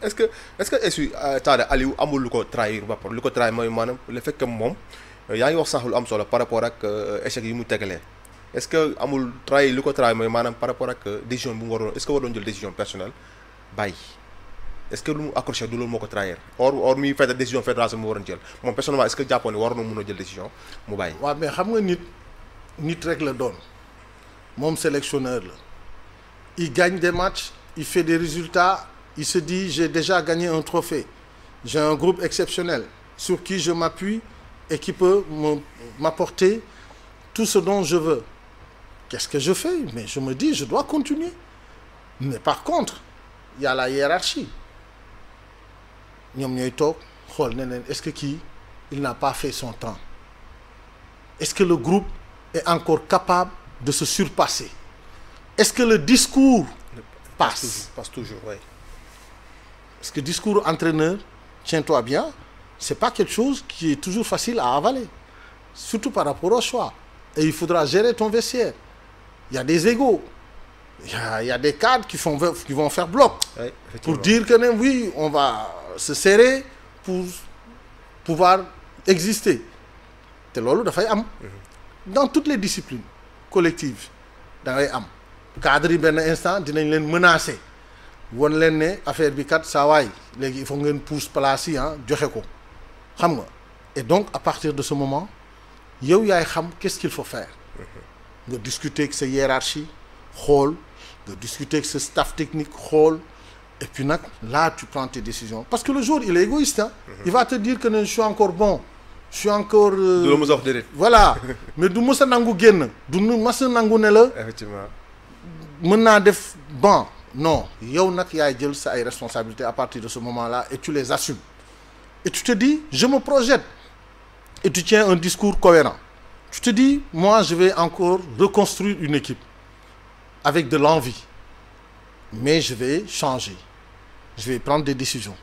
est-ce que Talla Aliou amul lu ko trahir ba pare lu ko trahir mooy maanaam le fait que moom yaa ngi wax sax lu am solo par rapport ak échec yi mu tegalee est-ce que amul trahir lu ko trahir mooy maanaam par rapport ak décision bu mu waroon est-ce que waroon jël décision personnelle bàyyi est-ce que lu mu accroché du loolu moo ko trahir or muy fait décision fédération mu waroon jël moom personnellement est-ce que jàppoon ne waroon na mën a jël décision mu bàyyi. waaw mais xam nga nit rek la doon moom sélectionneur la il gagne des matchs il fait des résultats il se dit j'ai déjà gagné un trophée j'ai un groupe exceptionnel sur qui je m'appuie et qui peut m'apporter tout ce dont je veux. Qu'est-ce que je fais? Mais je me dis je dois continuer. Mais par contre il y a la hiérarchie ñoom ñooy toog xool ne leen est-ce que kii il n'a pas fait son temps est-ce que le groupe est encore capable de se surpasser est-ce que le discours passe toujours oui. Parce que discours entraîneur tiens-toi bien c'est pas quelque chose qui est toujours facile à avaler surtout par rapport au choix et il faudra gérer ton vestiaire il y a des égos il y a des cadres qui vont faire bloc oui, pour dire que oui on va se serrer pour pouvoir exister te loolu dafay am dans toutes les disciplines collectives da ngay am cadre yi benn instant dinañ leen menacer won leen ne affaire bi kat saa waay léegi il faut ngeen pousse place yi joxe ko xam nga et donc à partir de ce moment yow yaay xam qu'est-ce qu'il faut faire nga discuter ak sa hiérarchie xool nga discuter ak sa staff technique xool et puis nag là tu prends tes décisions parce que le joueur il est égoïste il va te dire que je suis encore bon je suis encore du la mos a wax déedéet voilà mais du mos a nangu génn du mos a nangu ne la effectivement mën naa def bon non yow nag yaay jël sa ay responsabilités à partir de ce moment-là et tu les assumes et tu te dis je me projette et tu tiens un discours cohérent tu te dis moi je vais encore reconstruire une équipe avec de l'envie mais je vais changer je vais prendre des décisions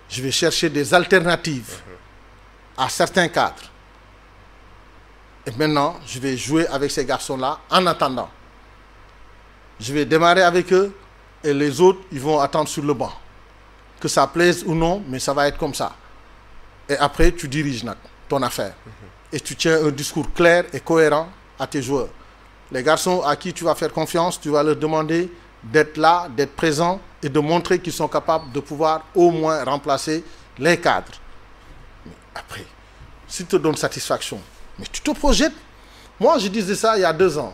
je vais chercher des alternatives à certains cadres et maintenant je vais jouer avec ces garçons-là en attendant je vais démarrer avec eux et les autres ils vont attendre sur le banc que ça plaise ou non mais ça va être comme ça et après tu diriges nag ton affaire et tu tiens un discours clair et cohérent à tes joueurs les garçons à qui tu vas faire confiance tu vas leur demander d'être là d'être présents et de montrer qu'ils sont capables de pouvoir au moins remplacer les cadres mais après s'ils te donnent satisfaction mais tu te projettes moi je disais ça il y a 2 ans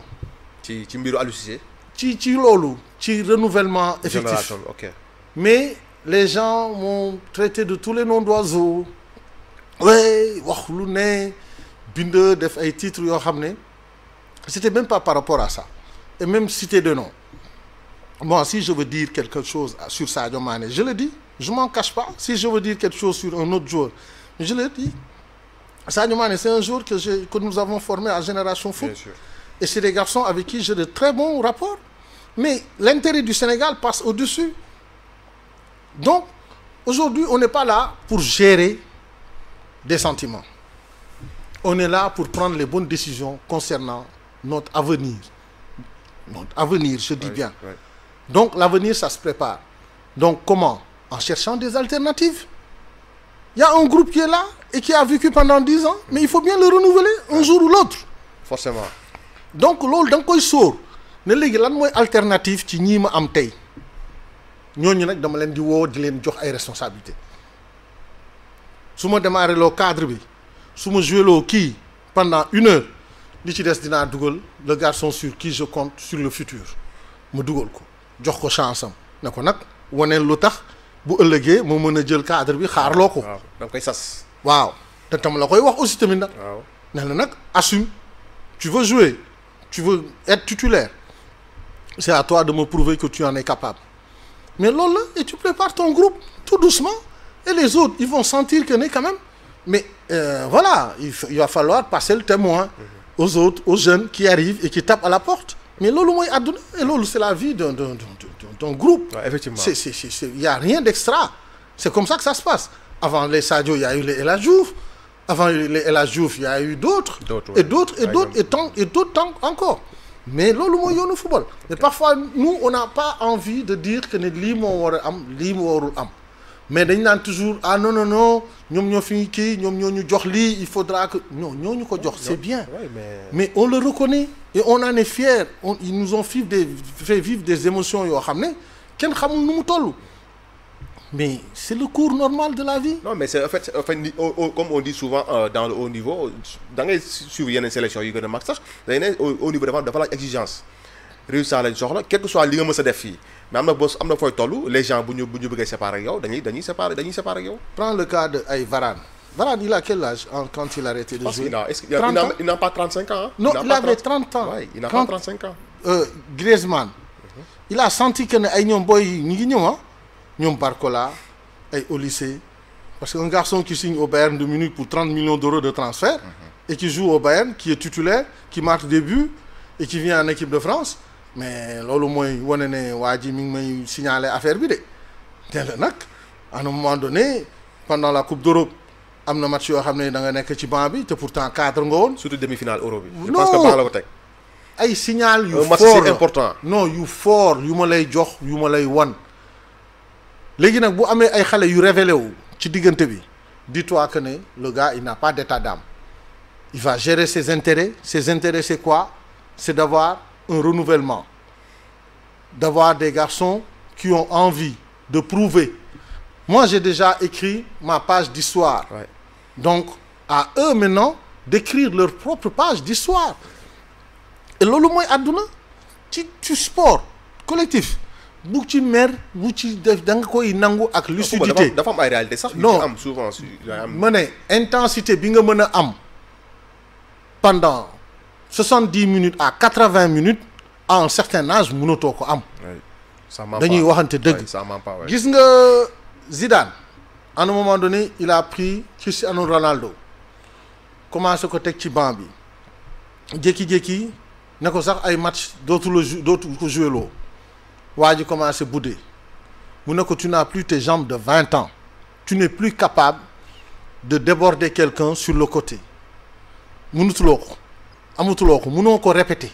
ci mbiru Aliou Cissé ci loolu ci renouvellement effectif ok mais les gens m'ont traité de tous les noms d'oiseaux ouais wax lu ne bind def ay titres yoo xam ne c'était même pas par rapport à ça et même citer de nom moi si je veux dire quelque chose sur Sadio Mané je le dis je m'en cache pas si je veux dire quelque chose sur un autre joueur je le dis Sadio Mané c'est un joueur que nous avons formé à Génération Foot. Bien sûr. Et c'est des garçons avec qui j'ai de très bons rapports mais l'intérêt du Sénégal passe au-dessus donc aujourd'hui on n'est pas là pour gérer des sentiments on est là pour prendre les bonnes décisions concernant notre avenir je dis bien donc l'avenir ça se prépare donc comment en cherchant des alternatives il y a un groupe qui est là et qui a vécu pendant 10 ans mais il faut bien le renouveler un jour ou l'autre forcément donc loolu da nga koy sóor ne léegi lan mooy alternative ci ñii ma am tey ñooñu nag dama leen di woo di leen jox ay responsabilités su ma démarré loo cadre bi su ma joué loo kii pendant 1 heure li ci des dinaa dugal le garçon sur qui je compte sur le futur ma dugal ko jox ko chance am ne ko nag waneel lu tax bu ëllëgee moo mën a jël cadre bi xaarloo ko. waaw da nga koy sas. waaw te tam la koy wax aussi tamit nag. waaw ne la nag assume tu veux jouer tu veux être titulaire c'est à toi de me prouver que tu en es capable mais loolu la et tu prépares ton groupe tout doucement et les autres ils vont sentir que ne quand même mais voilà il va falloir passer le témoin aux autres aux jeunes qui arrivent et qui tapent à la porte mais loolu mooy àdduna et loolu c'est la vie d'un groupe. Ouais, effectivement il y a rien d'extra c'est comme ça que ça se passe avant les Sadio il y a eu les El Hadji Diouf avant les El Hadji Diouf il y a eu d'autres et d'autres et d'autres et d'autres temps encore mais loolu mooy yoonu football mais parfois nous on n'a pas envie de dire que ne lii moo war a am lii moo warul am mais dañ naan toujours ah non non non ñoom ñoo fi kii ñoom ñoo ñu jox lii il faudra que non ñoo ñu ko jox c'est bien mais on le reconnaît et on en est fier ils nous ont fait vivre des émotions yoo xam ne kenn xamul nu mu toll mais c'est le cours normal de la vie. Non mais c'est en fait comme on dit souvent dans le haut niveau da ngay suivre yeneen sélection yu gën a mag sax dañ ne au niveau dafa la exigence réussir lañ soxla quel que soit li nga mës a def fii mais am na bos am na fooy toll les gens bu ñu bëggee séparer ak yow dañuy séparer ak yow. Prends le cas de ay Varane il a quel âge quand il a arrêté de jouer? Il n'a pas 35 ans. Non, il avait 30 ans. Ouais, il n'a pas 35 ans. Griezmann il a senti que ne ay ñoom boy yi ñu ngi ñëw ah ñoom Barcola ay Olysée parce qu'un garçon qui signe au Bayern de Munich pour 30 millions d'euros de transfert et qui joue au Bayern qui est titulaire qui marque des buts et qui vient en équipe de France mais loolu mooy wane ne waa ji mi ngi may signaler affaire bi de te la nag à un moment donné pendant la Coupe d'Europe am na match yoo xam ne da nga nekk ci banc bi te pourtant cadre nga woon. Surtout demi-finale Euro bi. Je pense que baax la ko teg. ay signal yu match fort c'est important. non yu fort yu ma lay jox yu ma lay wan léegi nag bu amee ay xale yu révélé wu ci diggante bi dis-toi que ne le gars il n'a pas d'état d'âme il va gérer ses intérêts c'est quoi c'est d'avoir un renouvellement d'avoir des garçons qui ont envie de prouver moi j'ai déjà écrit ma page d'histoire donc à eux maintenant d'écrire leur propre page d'histoire et loolu mooy àdduna ci sport collectif bu ci mer bu ci def da nga koy nangu ak lucidité dafa am ay réalité sax. non am souvent ma ne intensité bi nga mën a am pendant 70 minutes à 80 minutes à un certain âge mënatoo ko am. dañuy waxante dëgg. gis nga Zidane à un moment donné il a pris Cristiano Ronaldo commencé ko teg ci banc bi jékki-jékki ne ko sax ay match dootu ko jouer loo waa ji commencé bouder mu ne ko tu n'as plus tes jambes de 20 ans tu n'es plus capable de déborder quelqu'un sur le côté mënutuloo ko amutuloo ko mënoo ko répéter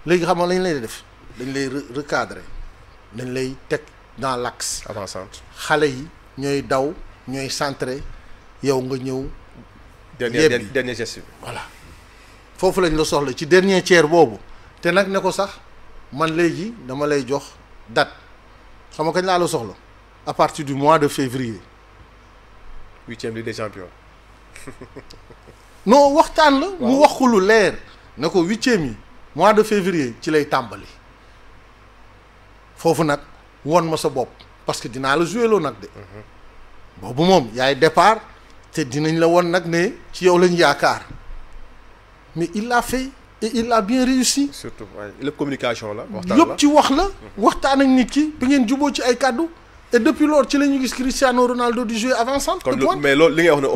léegi xam nga lañ lay def dañ lay recadrer dañ lay teg dans l'axe avancante xale yi ñooy daw ñooy centrer yow nga ñëw dernier geste bi voilà foofu lañ la soxla ci dernier tiers boobu te nag ne ko sax man léegi dama lay jox date xam nga kañ laa la soxla à partir du mois de février. 8e Ligue des Champions. non waxtaan la. mu wax ko lu leer ne ko 8e yi mois de février ci lay tàmbali foofu nag won ma sa bopp parce que dinaa la jouer loo nag de. boobu moom yaay départ te dinañ la won nag ne ci yow lañ yaakaar mais il l'a fait. et il a bien réussi. surtout lépp communication la. waxtaan la yëpp ci wax la. waxtaan ak nit ki bi ngeen juboo ci ay kàddu et depuis lors ci la ñu gis Cristiano Ronaldo di jouer avant-centre. mais loolu li ngay wax ne.